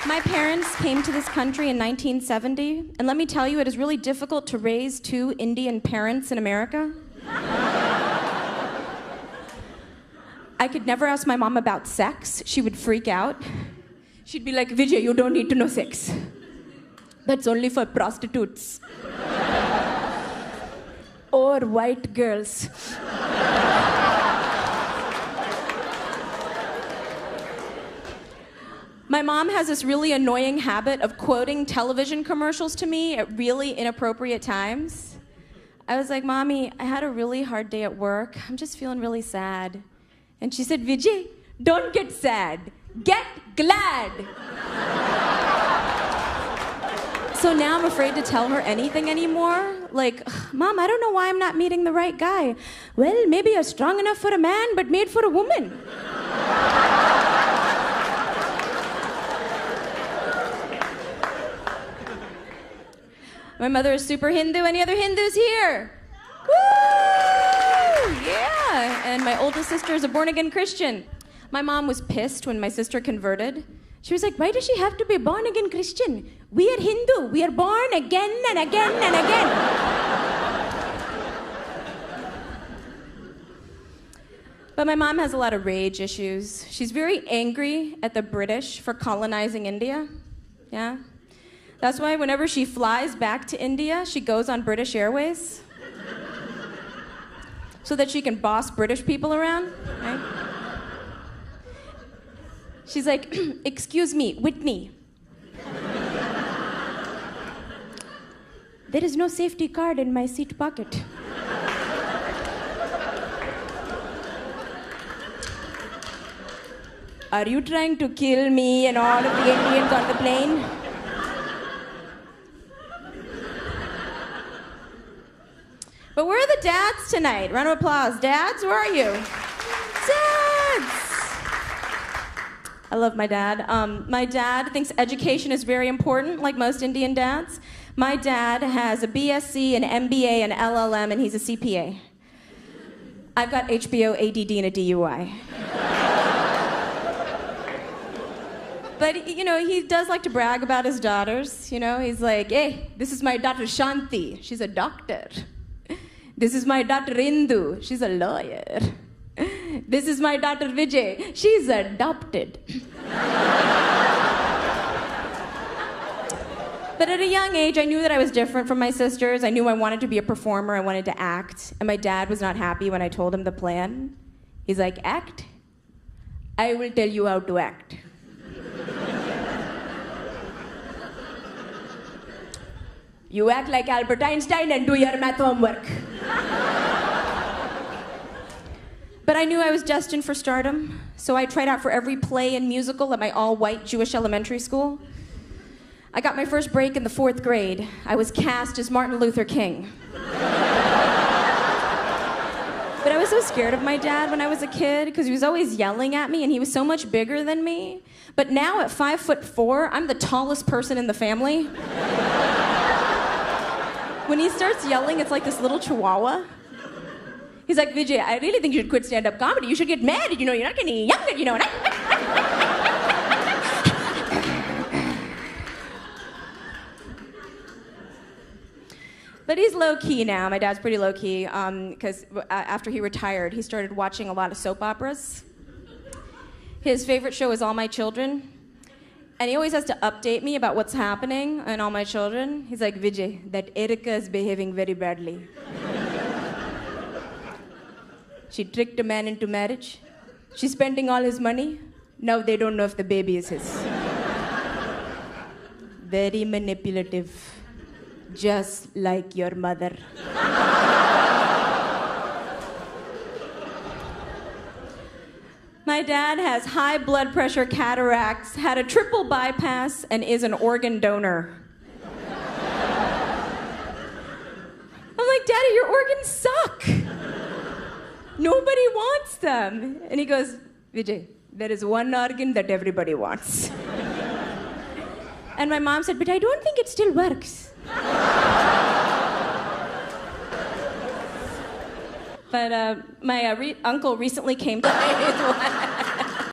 My parents came to this country in 1970, and let me tell you, it is really difficult to raise two Indian parents in America. I could never ask my mom about sex. She would freak out. She'd be like, Vijay, you don't need to know sex. That's only for prostitutes. Or white girls. My mom has this really annoying habit of quoting television commercials to me at really inappropriate times. I was like, Mommy, I had a really hard day at work. I'm just feeling really sad. And she said, Vijay, don't get sad. Get glad. So now I'm afraid to tell her anything anymore. Like, Mom, I don't know why I'm not meeting the right guy. Well, maybe you're strong enough for a man, but made for a woman. My mother is super Hindu. Any other Hindus here? Woo! Yeah. And my oldest sister is a born-again Christian. My mom was pissed when my sister converted. She was like, why does she have to be a born-again Christian? We are Hindu. We are born again and again and again. But my mom has a lot of rage issues. She's very angry at the British for colonizing India. Yeah. That's why whenever she flies back to India, she goes on British Airways. So that she can boss British people around, right? She's like, excuse me, Whitney. There is no safety card in my seat pocket. Are you trying to kill me and all of the Indians on the plane? But where are the dads tonight? Round of applause. Dads, where are you? Dads! I love my dad. My dad thinks education is very important, like most Indian dads. My dad has a BSc, an MBA, an LLM, and he's a CPA. I've got HBO, ADD, and a DUI. But, you know, he does like to brag about his daughters. You know, he's like, hey, this is my daughter Shanti. She's a doctor. This is my daughter Indu. She's a lawyer. This is my daughter Vijay. She's adopted. But at a young age, I knew that I was different from my sisters. I knew I wanted to be a performer. I wanted to act. And my dad was not happy when I told him the plan. He's like, act? I will tell you how to act. You act like Albert Einstein and do your math homework. But I knew I was destined for stardom, so I tried out for every play and musical at my all-white Jewish elementary school. I got my first break in the 4th grade. I was cast as Martin Luther King. But I was so scared of my dad when I was a kid because he was always yelling at me and he was so much bigger than me. But now at 5'4", I'm the tallest person in the family. When he starts yelling, it's like this little chihuahua. He's like, Vijay, I really think you should quit stand-up comedy. You should get married, you know, you're not getting younger, you know. But he's low-key now. My dad's pretty low-key because after he retired, he started watching a lot of soap operas. His favorite show is All My Children. And he always has to update me about what's happening in All My Children. He's like, Vijay, that Erica is behaving very badly. She tricked a man into marriage. She's spending all his money. Now they don't know if the baby is his. Very manipulative. Just like your mother. My dad has high blood pressure, cataracts, had a triple bypass, and is an organ donor. I'm like, Daddy, your organs suck. Nobody wants them. And he goes, Vijay, there is one organ that everybody wants. And my mom said, but I don't think it still works. But my uncle recently came to